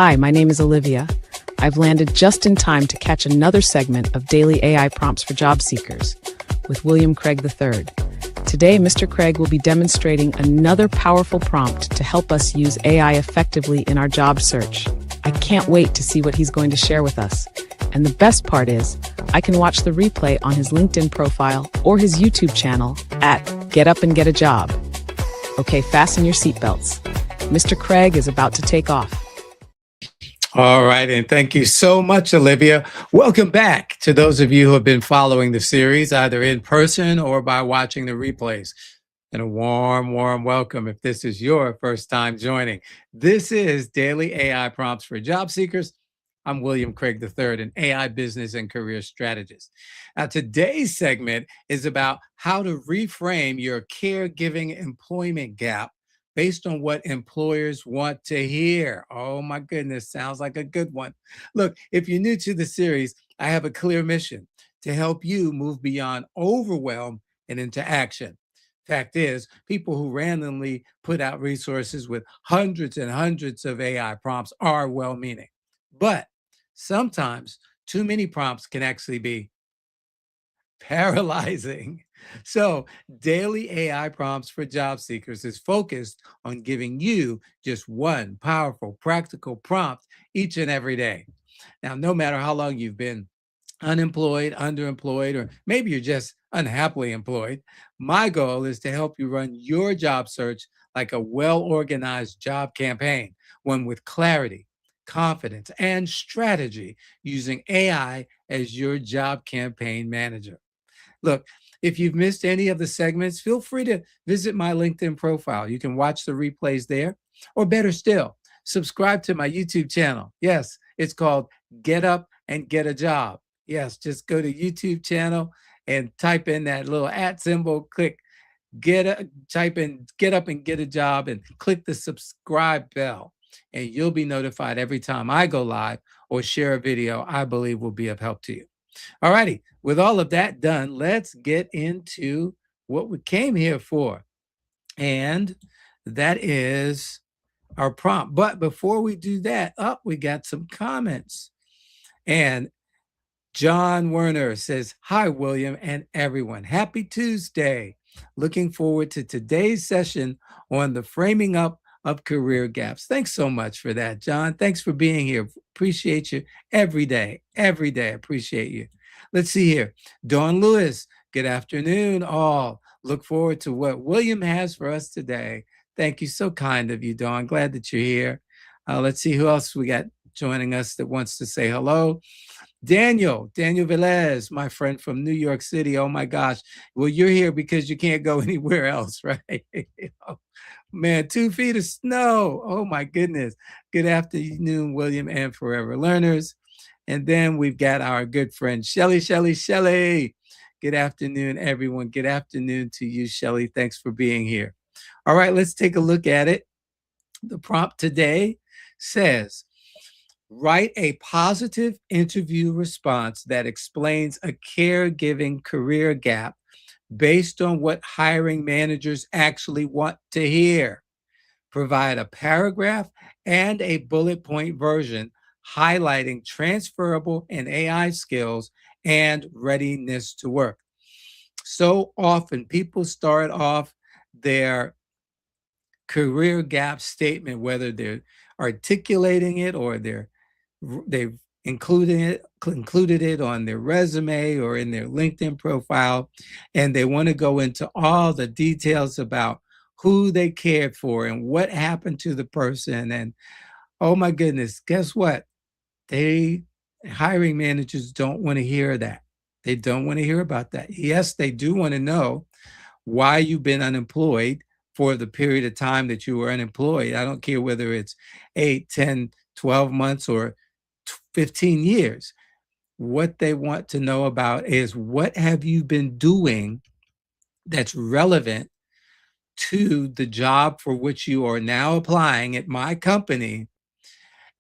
Hi, my name is Olivia. I've landed just in time to catch another segment of Daily AI Prompts for Job Seekers with William Craig III. Today, Mr. Craig will be demonstrating another powerful prompt to help us use AI effectively in our job search. I can't wait to see what he's going to share with us. And the best part is, I can watch the replay on his LinkedIn profile or his YouTube channel at Get Up and Get a Job. Okay, fasten your seatbelts. Mr. Craig is about to take off. All right, and thank you so much, Olivia. Welcome back to those of you who have been following the series, either in person or by watching the replays. And a warm welcome if this is your first time joining. This is Daily AI Prompts for Job Seekers. I'm William Craig III, an AI business and career strategist. Now, today's segment is about how to reframe your caregiving employment gap based on what employers want to hear. Oh my goodness, sounds like a good one. Look, if you're new to the series, I have a clear mission to help you move beyond overwhelm and into action. Fact is, people who randomly put out resources with hundreds and hundreds of AI prompts are well-meaning. But sometimes too many prompts can actually be paralyzing. So, Daily AI Prompts for Job Seekers is focused on giving you just one powerful, practical prompt each and every day. Now, no matter how long you've been unemployed, underemployed, or maybe you're just unhappily employed, my goal is to help you run your job search like a well-organized job campaign, one with clarity, confidence, and strategy using AI as your job campaign manager. Look, if you've missed any of the segments, feel free to visit my LinkedIn profile. You can watch the replays there, or better still, subscribe to my YouTube channel. Yes, it's called Get Up and Get a Job. Yes, just go to YouTube channel and type in that little @ symbol, click type in Get Up and Get a Job and click the subscribe bell, and you'll be notified every time I go live or share a video I believe will be of help to you. All righty, with all of that done, let's get into what we came here for. And that is our prompt. But before we do that, we got some comments. And John Werner says, "Hi, William and everyone. Happy Tuesday. Looking forward to today's session on the framing up of career gaps." Thanks so much for that, John. Thanks for being here. Appreciate you every day. Every day. Appreciate you. Let's see here. Dawn Lewis, good afternoon, all. Look forward to what William has for us today. Thank you. So kind of you, Dawn. Glad that you're here. Let's see who else we got joining us that wants to say hello. Daniel Velez, my friend from New York City. Oh my gosh. Well, you're here because you can't go anywhere else, right? Man, 2 feet of snow. Oh my goodness. Good afternoon, William and Forever Learners. And then we've got our good friend, Shelly. Good afternoon, everyone. Good afternoon to you, Shelly. Thanks for being here. All right, let's take a look at it. The prompt today says, write a positive interview response that explains a caregiving career gap based on what hiring managers actually want to hear. Provide a paragraph and a bullet point version highlighting transferable and AI skills and readiness to work. So often people start off their career gap statement, whether they're articulating it or they've included it on their resume or in their LinkedIn profile, and they want to go into all the details about who they cared for and what happened to the person. And oh my goodness, guess what? Hiring managers don't want to hear that. They don't want to hear about that. Yes, they do want to know why you've been unemployed for the period of time that you were unemployed. I don't care whether it's 8, 10, 12 months or 15 years. What they want to know about is, what have you been doing that's relevant to the job for which you are now applying at my company,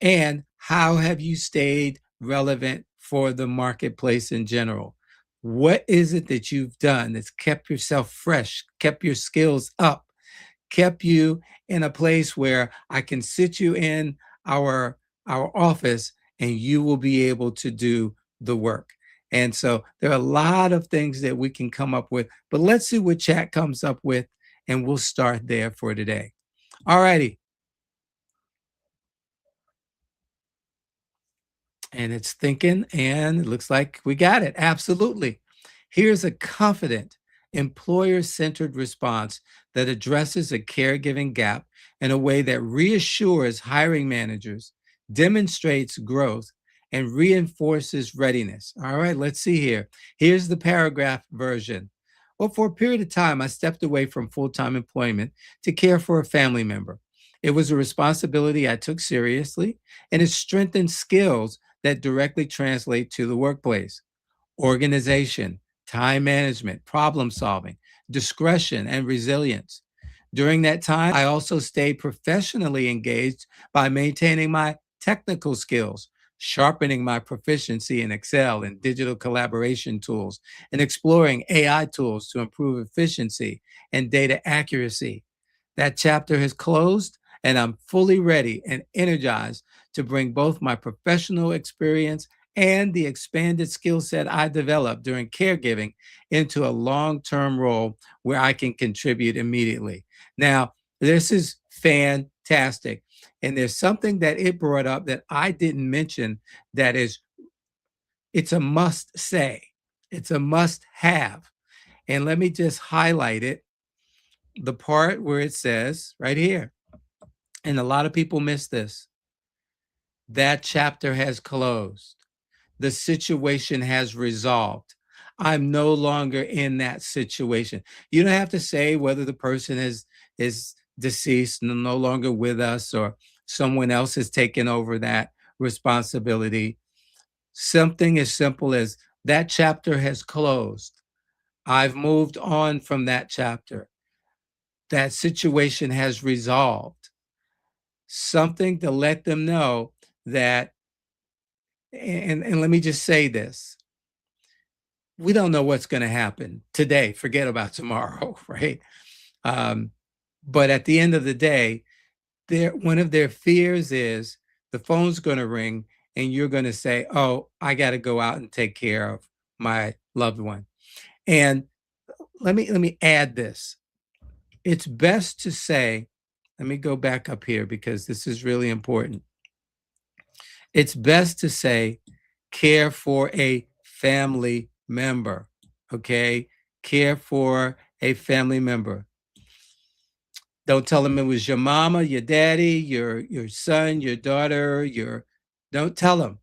and how have you stayed relevant for the marketplace in general? What is it that you've done that's kept yourself fresh, kept your skills up, kept you in a place where I can sit you in our our office, and you will be able to do the work. And so there are a lot of things that we can come up with, but let's see what chat comes up with, and we'll start there for today. All righty. And it's thinking, and it looks like we got it. Absolutely. Here's a confident, employer centered response that addresses a caregiving gap in a way that reassures hiring managers, demonstrates growth, and reinforces readiness. All right, let's see here. Here's the paragraph version. Well, for a period of time, I stepped away from full time employment to care for a family member. It was a responsibility I took seriously, and it strengthened skills that directly translate to the workplace: organization, time management, problem solving, discretion, and resilience. During that time, I also stayed professionally engaged by maintaining my technical skills, sharpening my proficiency in Excel and digital collaboration tools, and exploring AI tools to improve efficiency and data accuracy. That chapter has closed, and I'm fully ready and energized to bring both my professional experience and the expanded skill set I developed during caregiving into a long term role where I can contribute immediately. Now, this is fantastic. And there's something that it brought up that I didn't mention that is, it's a must say, it's a must have. And let me just highlight it, the part where it says right here, and a lot of people miss this: that chapter has closed. The situation has resolved. I'm no longer in that situation. You don't have to say whether the person is deceased, no longer with us, or someone else has taken over that responsibility. Something as simple as that chapter has closed. I've moved on from that chapter. That situation has resolved. Something to let them know that, and let me just say this: we don't know what's going to happen today. Forget about tomorrow, right? Um, but at the end of the day, one of their fears is the phone's going to ring and you're going to say, "Oh, I got to go out and take care of my loved one." And let me add this: it's best to say, let me go back up here because this is really important. It's best to say, care for a family member, okay? Care for a family member. Don't tell them it was your mama, your daddy, your son, your daughter, your don't tell them,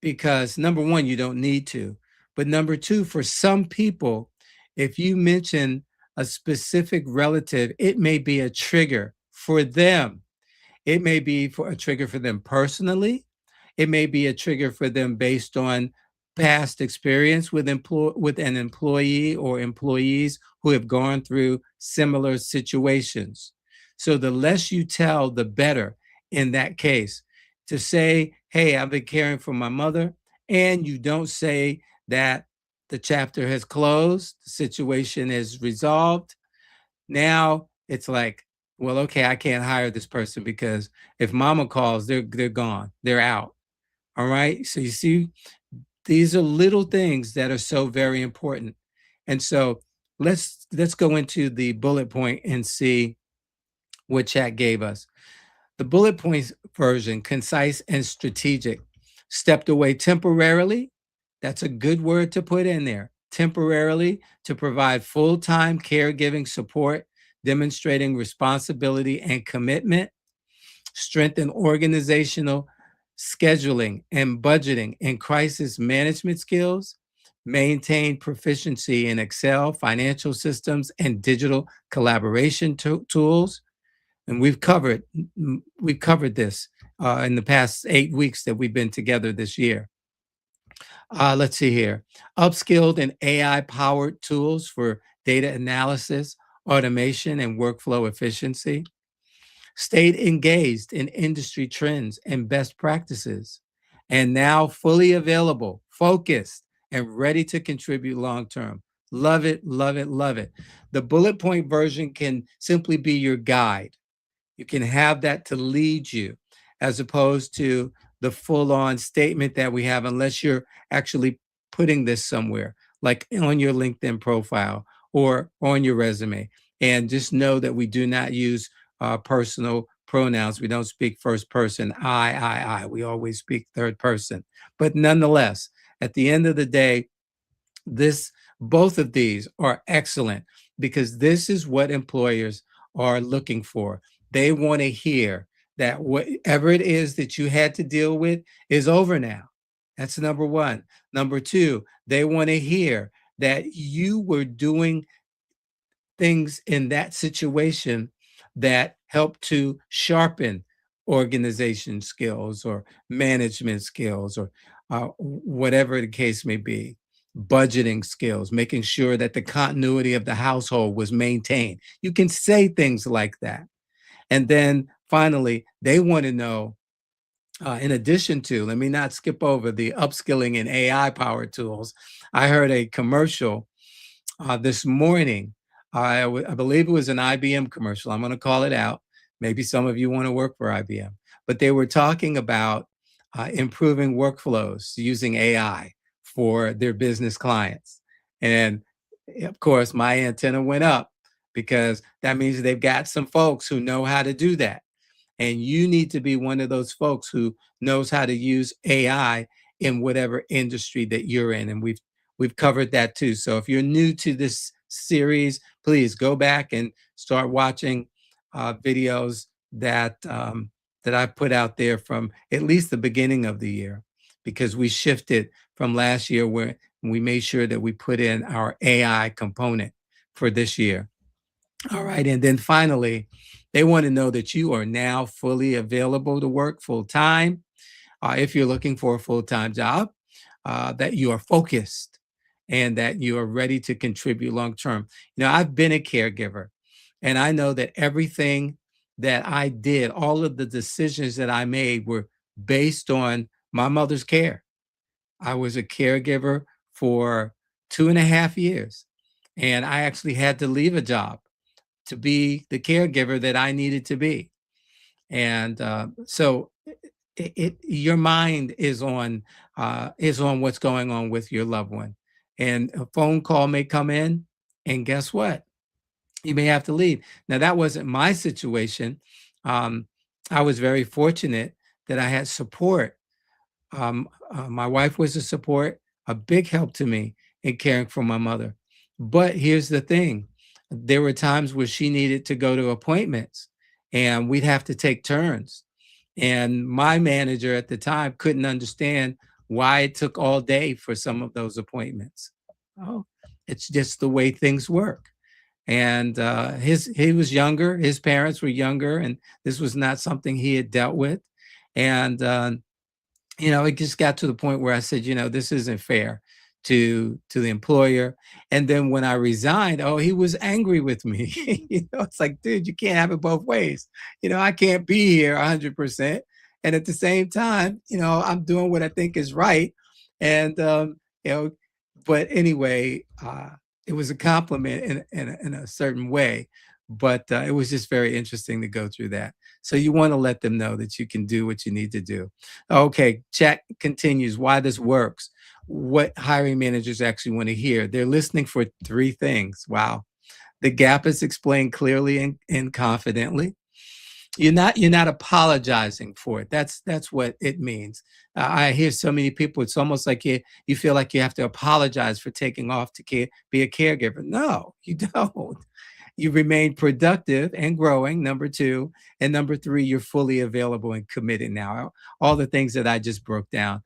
because number one, you don't need to. But number two, for some people, if you mention a specific relative, it may be a trigger for them. It may be for a trigger for them personally. It may be a trigger for them based on past experience with with an employee or employees who have gone through similar situations. So the less you tell, the better in that case. To say, "Hey, I've been caring for my mother," and you don't say that the chapter has closed, the situation is resolved. Now it's like, well, okay, I can't hire this person because if mama calls, they're gone. They're out. All right. So you see, these are little things that are so very important. And so let's go into the bullet point and see what chat gave us. The bullet points version: concise and strategic. Stepped away temporarily. That's a good word to put in there. Temporarily, to provide full time caregiving support, demonstrating responsibility and commitment. Strengthen organizational scheduling and budgeting and crisis management skills. Maintain proficiency in Excel, financial systems, and digital collaboration tools. And we've covered this in the past 8 weeks that we've been together this year. Let's see here. Upskilled in AI powered tools for data analysis, automation, and workflow efficiency. Stayed engaged in industry trends and best practices, and now fully available, focused, and ready to contribute long term. Love it, love it, love it. The bullet point version can simply be your guide. You can have that to lead you. as opposed to the full-on statement that we have, unless you're actually putting this somewhere, like on your LinkedIn profile or on your resume. And just know that we do not use personal pronouns. We don't speak first person, I. We always speak third person. But nonetheless, at the end of the day, this both of these are excellent because this is what employers are looking for. They want to hear that whatever it is that you had to deal with is over now. That's number one. Number two, they want to hear that you were doing things in that situation that help to sharpen organization skills or management skills or whatever the case may be, budgeting skills, making sure that the continuity of the household was maintained. You can say things like that. And then finally, they want to know, in addition to, let me not skip over the upskilling in AI powered tools. I heard a commercial this morning. I believe it was an IBM commercial. I'm going to call it out. Maybe some of you want to work for IBM, but they were talking about improving workflows using AI for their business clients. And of course, my antenna went up because that means they've got some folks who know how to do that. And you need to be one of those folks who knows how to use AI in whatever industry that you're in. And we've covered that too. So if you're new to this series, please go back and start watching videos that I put out there from at least the beginning of the year, because we shifted from last year where we made sure that we put in our AI component for this year. All right. And then finally, they want to know that you are now fully available to work full time. If you're looking for a full time job, that you are focused and that you are ready to contribute long term. You know, I've been a caregiver and I know that everything that I did, all of the decisions that I made were based on my mother's care. I was a caregiver for 2.5 years, and I actually had to leave a job to be the caregiver that I needed to be. And so your mind is on what's going on with your loved one. And a phone call may come in, and guess what? You may have to leave. Now that wasn't my situation. Um, I was very fortunate that I had support. My wife was a support, a big help to me in caring for my mother. But here's the thing, there were times where she needed to go to appointments and we'd have to take turns. And my manager at the time couldn't understand why it took all day for some of those appointments. Oh, it's just the way things work. And he was younger, his parents were younger, and this was not something he had dealt with. And it just got to the point where I said, this isn't fair to the employer. And then when I resigned, oh, he was angry with me. It's like, dude, you can't have it both ways. I can't be here 100%. And at the same time, I'm doing what I think is right. And, but anyway, it was a compliment in a certain way. But it was just very interesting to go through that. So you want to let them know that you can do what you need to do. Okay, chat continues why this works, what hiring managers actually want to hear. They're listening for three things. Wow. The gap is explained clearly and confidently. You're not apologizing for it. That's what it means. I hear so many people, it's almost like you feel like you have to apologize for taking off to be a caregiver. No, you don't. You remain productive and growing, number two. And number three, you're fully available and committed now. All the things that I just broke down.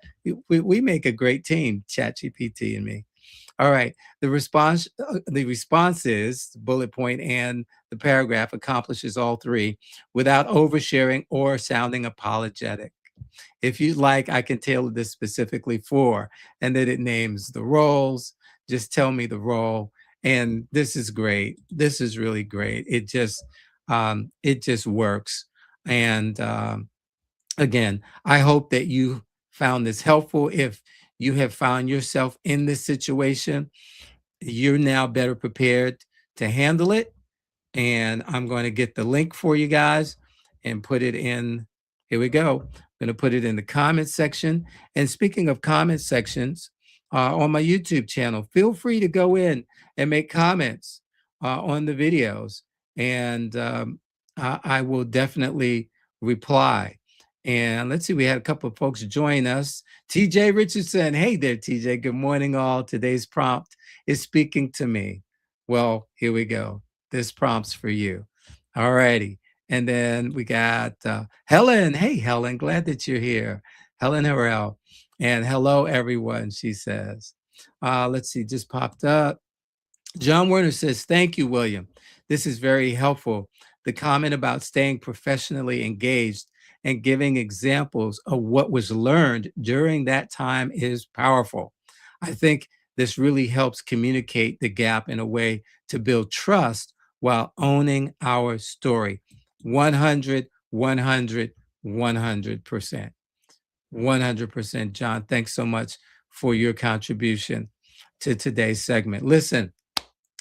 We make a great team, ChatGPT and me. All right. The response is bullet point, and the paragraph accomplishes all three without oversharing or sounding apologetic. If you'd like, I can tailor this specifically for, and then it names the roles. Just tell me the role. And this is great. This is really great. It just works. And again, I hope that you found this helpful. If you have found yourself in this situation, you're now better prepared to handle it. And I'm going to get the link for you guys and put it in Here we go. I'm going to put it in the comment section. And speaking of comment sections, on my YouTube channel, feel free to go in and make comments on the videos. And I will definitely reply. And let's see, we had a couple of folks join us. TJ Richardson. Hey there, TJ. Good morning, all. Today's prompt is speaking to me. Well, here we go. This prompt's for you. All righty. And then we got Helen. Hey, Helen. Glad that you're here. Helen Harrell. And hello, everyone, she says. Let's see, just popped up. John Werner says, thank you, William. This is very helpful. The comment about staying professionally engaged and giving examples of what was learned during that time is powerful. I think this really helps communicate the gap in a way to build trust while owning our story. 100, 100, 100%. 100%, John. Thanks so much for your contribution to today's segment. Listen,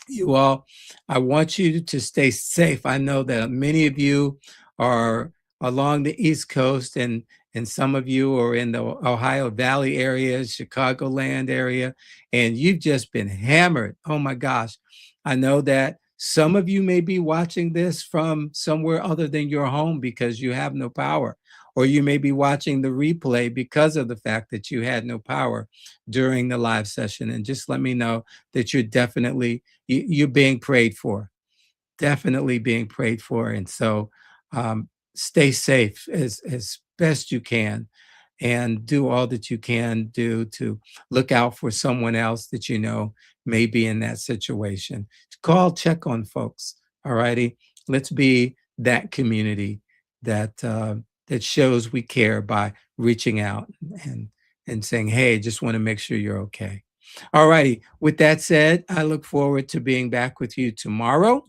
you all, I want you to stay safe. I know that many of you are along the East Coast, and some of you are in the Ohio Valley area, Chicagoland area, and you've just been hammered. Oh my gosh. I know that some of you may be watching this from somewhere other than your home because you have no power, or you may be watching the replay because of the fact that you had no power during the live session. And just let me know that you're definitely, you're being prayed for, definitely being prayed for. And so stay safe as best you can, and do all that you can do to look out for someone else that you know may be in that situation. Call, check on folks. All righty. Let's be that community that that shows we care by reaching out and saying, hey, just want to make sure you're okay. All righty. With that said, I look forward to being back with you tomorrow,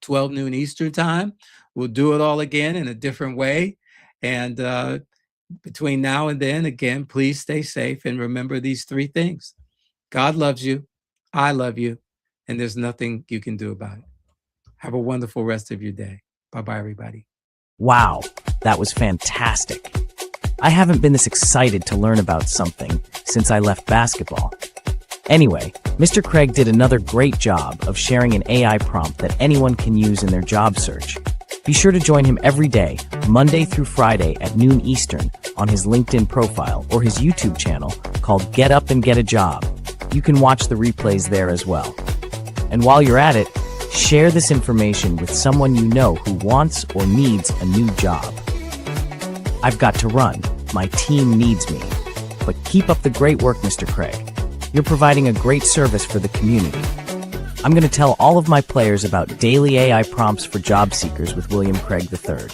12 noon Eastern time. We'll do it all again in a different way. And between now and then, again, please stay safe and remember these three things. God loves you. I love you. And there's nothing you can do about it. Have a wonderful rest of your day. Bye-bye, everybody. Wow, that was fantastic. I haven't been this excited to learn about something since I left basketball. Anyway, Mr. Craig did another great job of sharing an AI prompt that anyone can use in their job search. Be sure to join him every day, Monday through Friday at noon Eastern, on his LinkedIn profile or his YouTube channel called Get Up and Get a Job. You can watch the replays there as well. And while you're at it, share this information with someone you know who wants or needs a new job. I've got to run. My team needs me. But keep up the great work, Mr. Craig. You're providing a great service for the community. I'm going to tell all of my players about daily AI prompts for job seekers with William Craig III.